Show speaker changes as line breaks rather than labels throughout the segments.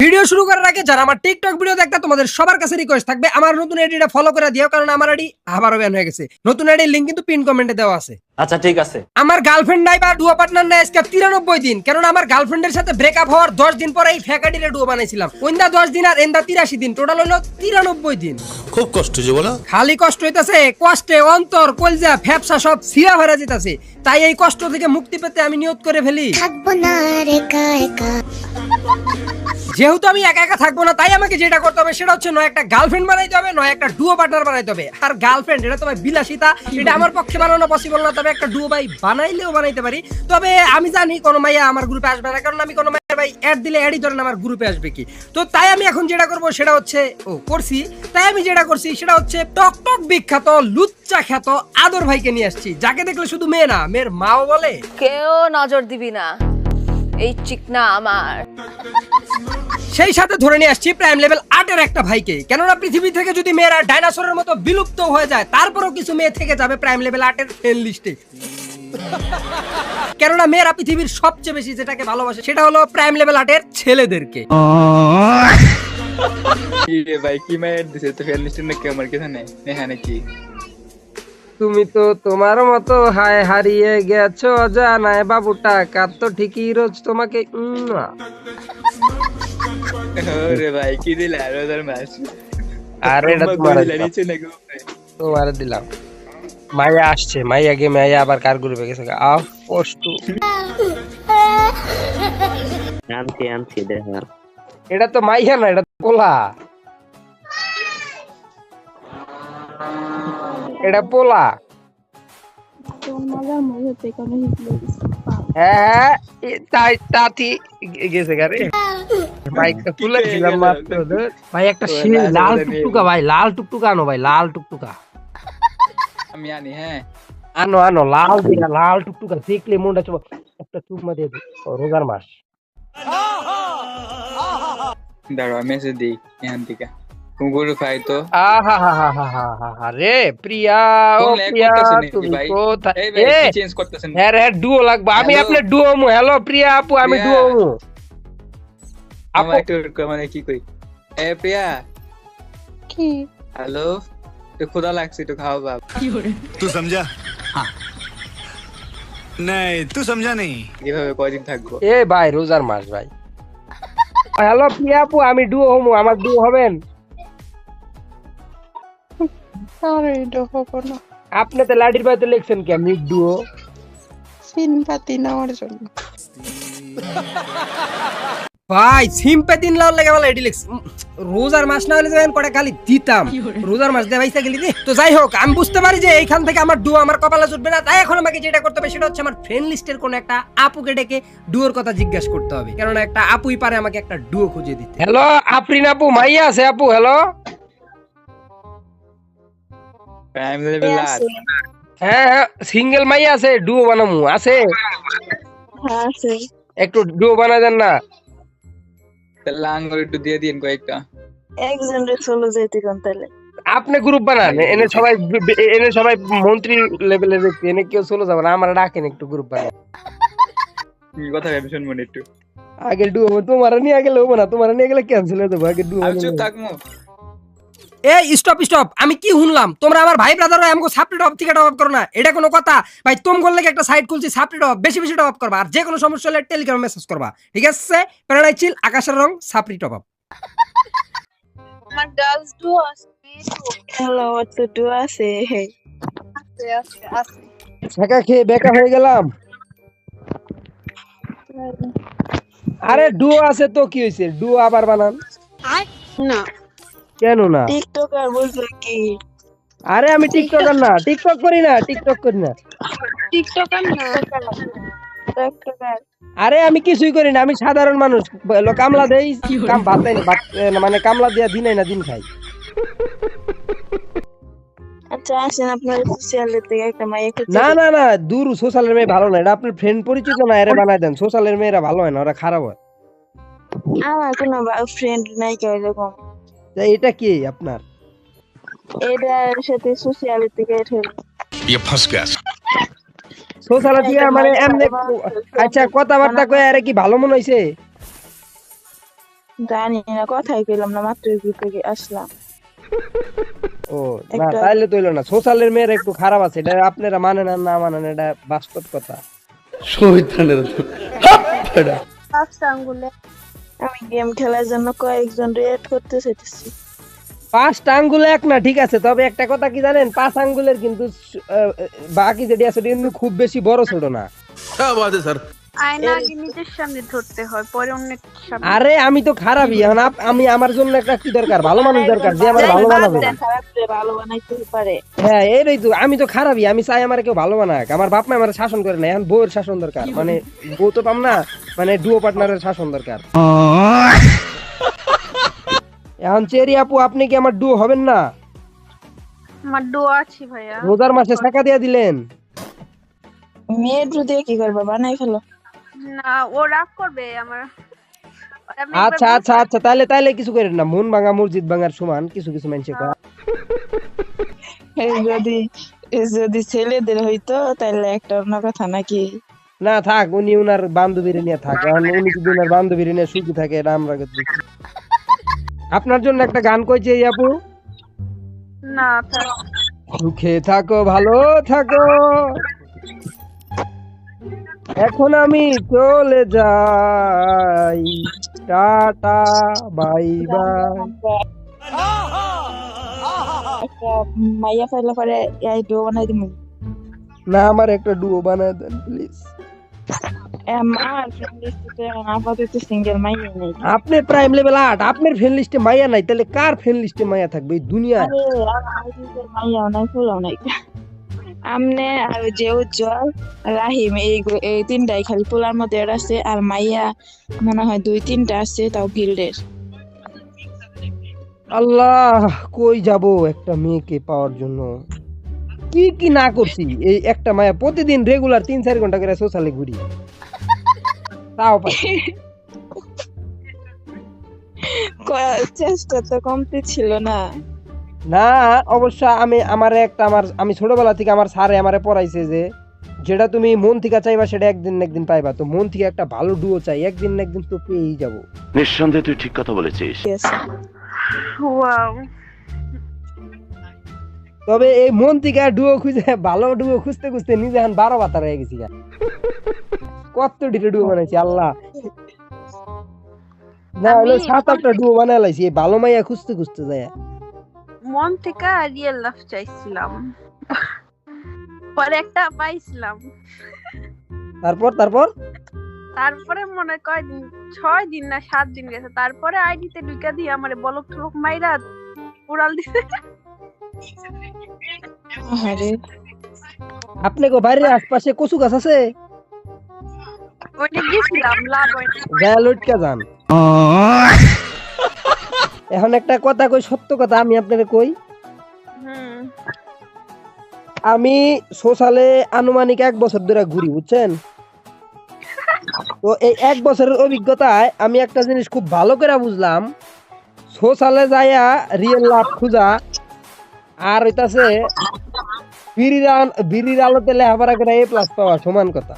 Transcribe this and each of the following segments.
Video শুরু করার আগে যারা আমার টিকটক ভিডিও দেখতে তোমাদের সবার কাছে রিকোয়েস্ট থাকবে আমার নতুন আইডিটা ফলো করে দিও, কারণ আমার আইডি আবারও ব্যান হয়ে গেছে। নতুন আইডির লিংক কিন্তু পিন কমেন্টে দেওয়া আছে।
আচ্ছা ঠিক আছে।
আমার গার্লফ্রেন্ড নাই বা ডুও পার্টনার নাই আজকে 93 দিন, কারণ আমার গার্লফ্রেন্ডের সাথে ব্রেকআপ হওয়ার 10 দিন পরে এই ফেক আইডিরে ডুও বানাইছিলাম। ওইন্দা 10 দিন আর এন্দা 83 দিন, টোটাল হলো 93 দিন।
খুব কষ্ট যে বলো,
খালি কষ্ট হইতাছে, কষ্টে অন্তর কলজা ফ্যাপসা সব ছিঁড়া ভরা যেতেছে। তাই এই কষ্ট থেকে মুক্তি পেতে আমি নিয়ত করে ফেলি
থাকবো না রে একা একা।
যেহেতু আমি একা একা থাকবো না, তাই আমাকে যেটা করতে হবে সেটা হচ্ছে নয় একটা গার্লফ্রেন্ড বানাইতে হবে, নয় একটা ডুও পার্টনার বানাইতে হবে। আর গার্লফ্রেন্ড এটা তোমার বিলাসিতা, এটা আমার পক্ষে বানানো পসিবল না। তবে একটা ডুও ভাই বানাইলেও বানাইতে পারি। তবে আমি জানি কোনো মাইয়া আমার গ্রুপে আসবে না, কারণ আমি কোনো মাইয়া ভাই অ্যাড দিলে অ্যাডই ধরেন আমার গ্রুপে আসবে কি। তো তাই আমি এখন যেটা করবো সেটা হচ্ছে আমি যেটা করছি সেটা হচ্ছে টক টক বিখ্যাত লুচ্চা খ্যাত আদর ভাইকে নিয়ে আসছি, যাকে দেখলে শুধু মেয়ে না মেয়ের মাও বলে
কেউ নজর দিবি না, এই চিকনা আমার।
সেই সাথে ধরে নিয়ে আসছি প্রাইম লেভেল 8 এর একটা ভাইকে, কেননা পৃথিবী থেকে যদি মেয়েরা ডাইনোসরের মতো বিলুপ্ত হয়ে যায় তারপরেও কিছু মেয়ে থেকে যাবে প্রাইম লেভেল 8 এর ফ্রেন্ড লিস্টে। কেননা মেয়েরা পৃথিবীর সবচেয়ে বেশি যেটাকে ভালোবাসে সেটা হলো প্রাইম লেভেল 8 এর ছেলেদেরকে।
ভাই কি মায়ের দিছে তো ফেয়ার লিস্টের নাকি আমার কিছু নেই এখানে কি
তুমি তো তোমার মতো হায় হারিয়ে গেছো জানায় বাবুটা কার তো ঠিকই রোজ তোমাকে
ওরে ভাই কি দিলা রোজার মাস
আর এটা তোমার দিলাম। মাইয়া আসছে, মাইয়া গে মাইয়া আবার কার গ্রুপে গেছে আহ কষ্ট।
আনছি দেখা।
এটা তো মাইয়া না, এটা পোলা, এটা পোলা। হ্যাঁ তাই তাতি গেছে গারে বাইকটা তুলেছিলাম মাত্র। ভাই একটা লাল টুকটুকা, ভাই লাল টুকটুকা আনো, ভাই লাল টুকটুকা
আমি আনি। হ্যাঁ
আনো আনো লাল দিনা, লাল টুকটুকা দেখলে মনটা চুপ একটা চুপমা দিয়ে দিই। রোজার মাস
দাঁড়া মেসেজ দিই এখান থেকে কুকুর খাই তো।
রে প্রিয়া ও প্রিয়া তুমি কোথায়?
চেঞ্জ করতেছেন।
হ্যাঁ রে ডুও লাগবে, আমি আপনার ডুও মু। হ্যালো প্রিয়া আপু, আমি ডুও মু।
আপু একটু মানে কি কই এ প্রিয়া
কি
হ্যালো তো ক্ষুধা লাগছে একটু খাও বাপ।
तू समझा? हाँ नहीं तू समझा नहीं।
কিভাবে কয়দিন থাকবো?
এ ভাই রোজার মাস ভাই। হ্যালো প্রিয়া আপু, আমি ডুও হমু, আমার ডুও হবেন?
আরে এটা হবো না,
আপনি তো লাঠির পাইতে লিখছেন কি আমি ডুও?
সিম্পাতি নেওয়ার জন্য।
ভাই সিম্পাতি নেওয়ার লাগে বলে এডি লিখছ। রোজার মাস না হলে যেন কটা গালি দিতাম, রোজার মাস দিয়ে ভাইসা গেলি দে। তো যাই হোক, আমি বুঝতে পারি যে এইখান থেকে আমার ডুও আমার কপালে জুটবে না। তাই এখন আমাকে যেটা করতে হবে সেটা হচ্ছে আমার ফ্রেন্ড লিস্টের কোন একটা আপুকে ডেকে ডুওর কথা জিজ্ঞাসা করতে হবে, কারণ একটা আপুই পারে আমাকে একটা ডুও খুঁজে দিতে। হ্যালো আফরিন আপু, মাইয়া আছে আপু? Hello
prime level last.
হ্যাঁ সিঙ্গেল মাইয়া আছে, ডুও বানামু আছে?
হ্যাঁ আছে।
একটু ডুও বানা দেন না।
লাঙ্গর একটু দিয়ে দিন কয়েকটা।
একজন রে চলে যেতে কোন তাহলে
আপনি গ্রুপ বানান, এনে সবাই মন্ত্রী লেভেলের ব্যক্তি, এনে কেউ চলে যাবে না, আমার ডাকেন একটু গ্রুপ বানান।
কি কথা ভেবে শুনবো না একটু।
আগে ডুও তোমার নিয়ে গেলে হবো না, তোমার নিয়ে গেলে ক্যান্সেল হয়ে যাবো। আগে ডুও
আমি চুপ থাকবো।
এই স্টপ স্টপ, আমি কি শুনলাম? তোমরা আমার ভাই ব্রাদার হয়, আমাকে সাপ্লি টপ থেকে টপ করো না, এটা কোনো কথা? ভাই তোম করলে একটা সাইট খুলছি, সাপ্লি টপ বেশি বেশি টপ করবা, আর যে কোনো সমস্যা হলে টেলিগ্রামে মেসেজ করবা, ঠিক আছে? প্যারাডাইজ চিল, আকাশের রং, সাপ্লি টপ আপ।
আমার গার্লস ডু আছে। হ্যালো তো ডু আছে। হে আছে
ছেকা খেয়ে বেকা হয়ে গেলাম। আরে ডুও আছে তো কি হয়েছে, ডুও আবার বানান
না।
কেন না?
টিকটকার বলছো কি?
আরে আমি টিকটকার না, টিকটক করি না।
টিকটকার না, টিকটকার।
আরে আমি কিছুই করি না, আমি সাধারণ মানুষ। কামলা দেই, কাম ভাত দেয় না, মানে কামলা দিয়া দিন না দিন খাই।
আচ্ছা আসেন আপনার সোশ্যালের থেকে একটা মাইয়া খুঁজে।
না না না, দূর, সোশ্যালের মেয়ে ভালো না, এটা আপনার ফ্রেন্ড পরিচিত না, এরে বানাই দেন। সোশ্যালের মেয়েরা ভালো হয় না, ওরা খারাপ হয়।
আমার কোনো ফ্রেন্ড নাই কেউ এরকম।
এটা কি আপনার?
এটার সাথে সোশ্যালের থেকে
ये फंस गया।
সোশ্যালে দিয়া মানে এমনি। আচ্ছা কথাবার্তা কই আরে কি ভালো মনে হইছে?
জানি না, কথাই কইলাম না, মাত্র গ্রুপে আসলাম।
ও না, তাইলে তো হইলো না। সোশ্যালের মেয়ের একটু খারাপ আছে, এটা আপনারা মানেন আর না মানেন, এটা বাস্তব কথা।
আমি গেম খেলার জন্য কয়েকজন রেড করতে চাইতেছি।
5টা আঙ্গুল এক না, ঠিক আছে, তবে একটা কথা কি জানেন, 5 আঙ্গুলের কিন্তু বাকি যেটি আছে ওটা কিন্তু খুব বেশি বড় ছোট না।
क्या बात है सर।
আয়না আগে নিজের সামনে ধরতে হয়, পরে অন্যের সামনে।
আরে আমি তো খারাপই, এখন আমি আমার জন্য একটা কি দরকার, ভালো মানুষ দরকার যে আমার ভালো বানাবে।
খারাপরে ভালো বানাইতে পারে।
হ্যাঁ এইটাই তো, আমি তো খারাপই, আমি চাই আমার কেউ ভালো বানাক। আমার বাপ মা আমার শাসন করে না, এখন বউয়ের শাসন দরকার, মানে বউ তো পাম না, মানে ডুও পার্টনারের শাসন দরকার। এখন চেরি আপু, আপনি কি আমার ডুও হবেন না?
আমার দোয়া আছে ভাইয়া।
রোজার মাসে টাকা দিয়ে দিলেন।
মেয়ে যদি কি করবা, বানাই ফেলো।
না, ও রাগ করবে আমার। আমি
আচ্ছা
একবার
আচ্ছা আচ্ছা, তাইলে কিছু করেন না, মন ভাঙা মসজিদ ভাঙার সমান কিছু কিছু মানুষে কয়।
যদি ছেলেদের হইতো তাহলে একটা অন্য কথা নাকি।
না থাক, উনি উনার বান্ধবীর নিয়ে থাক, এখন উনি যদি উনার বান্ধবীর নিয়ে সুখী থাকে এটা আমরা দেখি। আপনার জন্য একটা গান কইছে এই আপু,
না থাক।
সুখে থাকো ভালো থাকো, এখন আমি চলে যাই, টাটা বাই বাই।
একটা মাইয়া ফাইলা পরে এই ডো বানাই দিমু।
না, আমার একটা ডুও বানায় দেন প্লিজ।
আমার ফ্রেন্ড লিস্টে আপাতত সিঙ্গেল মাইয়া নেই।
আপনি প্রাইম লেভেল 8, আপনার ফ্রেন্ড লিস্টে মাইয়া নাই, তাহলে কার ফ্রেন্ড লিস্টে মাইয়া থাকবে এই দুনিয়া?
আরে আমার আইডিতে মাইয়া নাই, ফুলাও নাই। আমনে আর যে উজ্জ্বল, রাহিম, এই তিনটাই খালি পোলার মধ্যে আছে, আর মাইয়া মনে হয় 2-3টা আছে, তাও গিল্ডের।
আল্লাহ, কই যাব একটা মেয়েকে পাওয়ার জন্য, কি কি না করছি। এই একটা মায়া প্রতিদিন রেগুলার 3-4 ঘন্টা করে সোশ্যালে ঘুরি, তাও পাই।
চেষ্টা তো কমপ্লিট ছিল না।
না অবশ্য আমি ছোটবেলা থেকে আমার স্যারে আমারে পড়াইছে যে যেটা তুমি মন থেকে চাইবা সেটা একদিন না একদিন পাইবা। তো মন থেকে একটা ভালো ডুও চাই, একদিন না একদিন তো পেয়েই যাবো।
নিঃসন্দেহে তুই ঠিক কথা বলেছিস।
ওয়াও।
তবে এই মন থেকে ডুও খুঁজে, ভালো ডুও খুঁজতে খুঁজতে নিজে এখন 12 বাতার হয়ে গেছি। কত ডিটে ডুও বানাইছি আল্লাহ, না হলো 7-8টা ডুও বানাই লাইছি এই ভালো মাইয়া খুঁজতে খুঁজতে যায়।
মন থেকে রিয়েল লাভ চাইছিলাম, পরে একটা পাইছিলাম। তারপরে মনে কয়দিন, 6 দিন না 7 দিন গেছে, তারপরে আইডিতে ঢুকা দিয়ে আমারে বলক টলক মাইরা উড়াল দিছে।
আরে
আপনি কো বাইরে আশপাশে কচু গাছ আছে?
ওইটা গেছিলাম, লাভ হয়নি।
গায়ে লটকা যান। এখন একটা কথা কই, সত্য কথা আমি আপনারে কই, আমি সোশ্যালে আনুমানিক 1 বছর ধরে ঘুরি, বুঝছেন? তো এই 1 বছরের অভিজ্ঞতায় আমি একটা জিনিস খুব ভালো করে বুঝলাম, সোশ্যালে যাইয়া রিয়েল লাভ খুঁজা আর হইতাছে বিড়ির আলোতে লেখাপড়া করে A+ পাওয়া সমান কথা।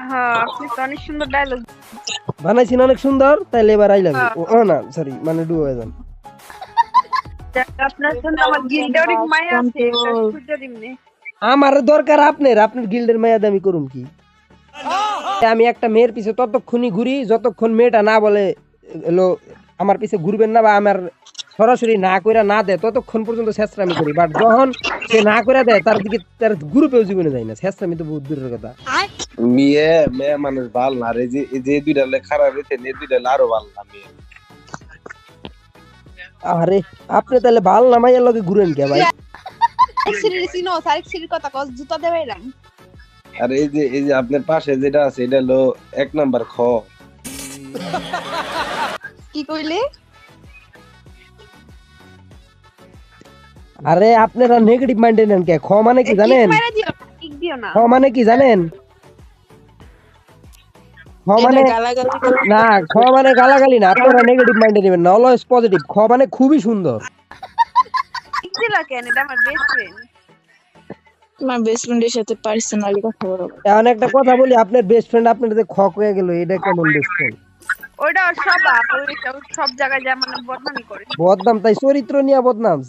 হ্যাঁ, আপনি তো অনেক সুন্দর ডায়লগ
বানাইছেন, অনেক সুন্দর। তাইলে এবার আই লাভ ইউ। ও না সরি, মানে ডু হয়ে যান।
আপনার জন্য আমার গিল্ডে অনেক মায়া আছে, এটা খুঁজে দিমনে।
আমার দরকার আপনার গিল্ডের মায়া দামি করুম কি? আমি একটা মেয়ের পিছে ততক্ষণই ঘুরি যতক্ষণ মেয়েটা না বলে এলো আমার পিছে ঘুরবেন না, বা আমার সরাসরি না কইরা না দেয়, ততক্ষণ পর্যন্ত শেষরামি করি। বাট যখন সে না কইরা দেয় তার দিকে তার গ্রুপেও জীবনে যায় না, শেষরামি তো বহুত দূরের কথা।
মেয়ে মানুষ ভাল না, আর যে দুইটা খারাপ হয়েছে, দুইটা আরো ভাল না মেয়ে।
আরে আপনি তাহলে ভাল না মাইয়ার লগে ঘুরেন কে ভাই?
আর এই যে আপনার পাশে যেটা আছে এটা হলো 1 নাম্বার খ।
কি কইলে?
আরে আপনারা নেগেটিভ মাইন্ডে নেন কে? খ মানে কি জানেন? খ মানে কি জানেন? খ মানে না, খ মানে গালাগালি না, আপনারা নেগেটিভ মাইন্ডে নেবেন না, অলওয়েজ পজিটিভ। খ মানে খুবই সুন্দর।
কেন, এটা আমার বেস্ট ফ্রেন্ড।
তোমার বেস্ট ফ্রেন্ডের সাথে পার্সোনালি কথা বলো।
এখন একটা কথা বলি, আপনার বেস্ট ফ্রেন্ড আপনার যে খ কয়ে গেল, এটা কেমন বেস্ট ফ্রেন্ড?
ওইটা ওর স্বভাব, ওইটা ও সব জায়গায় যায় মানে বদনামি করে।
বদনাম তাই চরিত্র নিয়ে বদনাম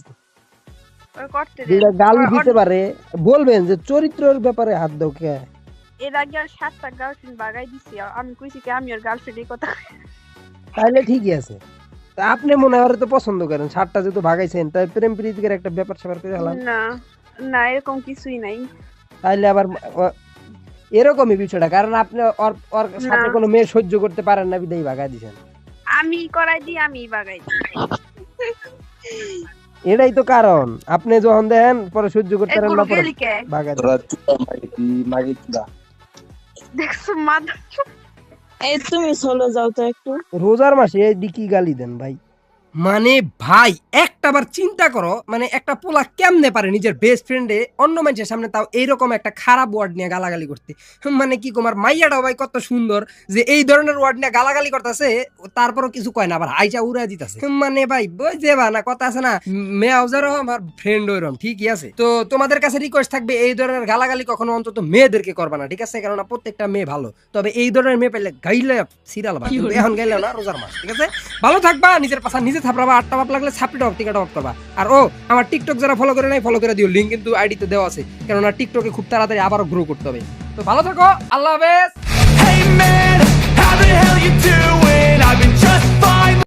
ওই করতে দে।
যেটা গালি দিতে পারে বলবেন যে চরিত্রের ব্যাপারে হাত দাও কে?
এর আগে আর 7টা গার্লফ্রেন্ড বাগাই দিছি, আর আমি কইছি কি আমি ওর গার্লফ্রেন্ড এই কথা।
তাহলে ঠিকই আছে। তা আপনি মনে হয় তো পছন্দ করেন, 7টা যেহেতু ভাগাইছেন তাই প্রেম প্রীতির একটা ব্যাপার স্যাপার করে হলাম।
না না এরকম কিছুই নাই।
তাইলে আবার এরকমই বিষয়টা, কারণ আপনি ওর সাথে কোনো মেয়ে সহ্য করতে পারেন না বিদায় ভাগাই দিছেন।
আমি করাই দিই, আমি বাগাই দিই।
এটাই তো কারণ, আপনি যখন দেন পরে সহ্য করতে পারেন না পরে ভাগাই দেন।
তোরা চুপা মাগি চুদা।
দেখছো মাথা।
এই তুমি চলো যাও তো একটু।
রোজার মাসে এই দিকি গালি দেন ভাই। মানে ভাই একটাবার চিন্তা করো, মানে একটা পোলা কেমনে পারে নিজের বেস্ট ফ্রেন্ডে অন্য মানুষের সামনে তাও এইরকম একটা খারাপ ওয়ার্ড নিয়ে গালাগালি করতে। মানে কি তোমার মাইয়াটাও ভাই কত সুন্দর যে এই ধরনের ওয়ার্ড নিয়ে গালাগালি করতেছে, তারপরও কিছু কয় না, আবার হাইচা উড়া দিতেছে। মানে ভাই বুঝতে বা না কথা আছে না, মেয়াজারও আমার ফ্রেন্ড ওইরকম ঠিকই আছে। তো তোমাদের কাছে রিকোয়েস্ট থাকবে এই ধরনের গালাগালি কখনো অন্তত মেয়েদেরকে করবা না, ঠিক আছে? কেননা প্রত্যেকটা মেয়ে ভালো, তবে এই ধরনের মেয়ে পেলে গাইলে সিরিয়াল বা এখন গাইলে না রোজার মাস, ঠিক আছে? ভালো থাকবা, নিজের পাশা নিজে থাপড়াবা, 8টা বাপ লাগলে ছাপড়ি টিকা টক করবা। আর ও আমার টিকটক যারা ফলো করে নাই ফলো করে দিও, লিংক কিন্তু আইডিতে দেওয়া আছে, কেননা টিকটকে খুব তাড়াতাড়ি আবারও গ্রো করতে হবে। তো ভালো থাকো, আল্লাহ হাফেজ।
Hey man, how the hell you doing? I've been just